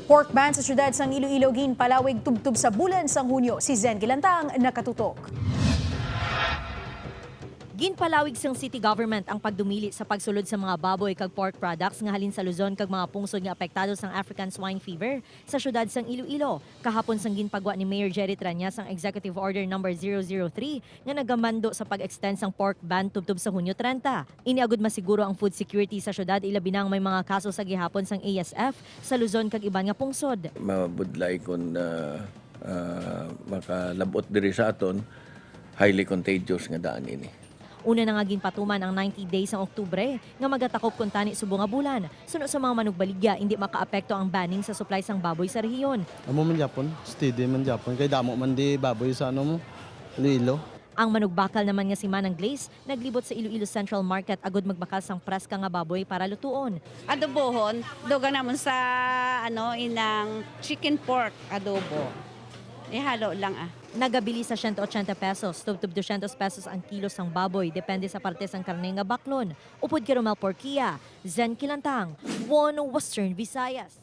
Pork ban sa syudad sang Iloilo ginpalawig tubtub sa bulan sang Hunyo. Si Zen Gilantang nakatutok. Ginpalawig sang city government ang pagdumili sa pagsulod sa mga baboy kag pork products nga halin sa Luzon kag mga pungsod nga apektado sang African swine fever sa syudad sang Iloilo. Kahapon sang ginpagwa ni Mayor Jerry Tranyas ang Executive Order No. 003 nga nagamando sa pag-extend sang pork ban tubtub sa Hunyo 30. Iniagud masiguro ang food security sa syudad ilabi nang may mga kaso sa gihapon sang ASF sa Luzon kag iban nga pungsod. Mabudlay kung makalabot diri sa aton, highly contagious nga daan ini. Una na nga ginpatuman ang 90 days ng Oktubre nga magatakop kung tani subo nga bulan. Suno sa mga manugbaligya, hindi makaapekto ang banning sa supply sang baboy sa rehiyon. Amo man Japon, steady man Japon. Kay damo man di baboy sa ano mo, Iloilo. Ang manugbakal naman nga si Manang Glaze, naglibot sa Iloilo Central Market agud magbakal sang preska nga baboy para lutuon. Adobohon, doga namon sa inang chicken pork adobo. Ihalo lang Nagabili sa 180 pesos, tubtub 200 pesos ang kilo sang baboy, depende sa parte sang karne nga baklon. Upod kay Romel Porquia, Zen Kilantang, One Western Visayas.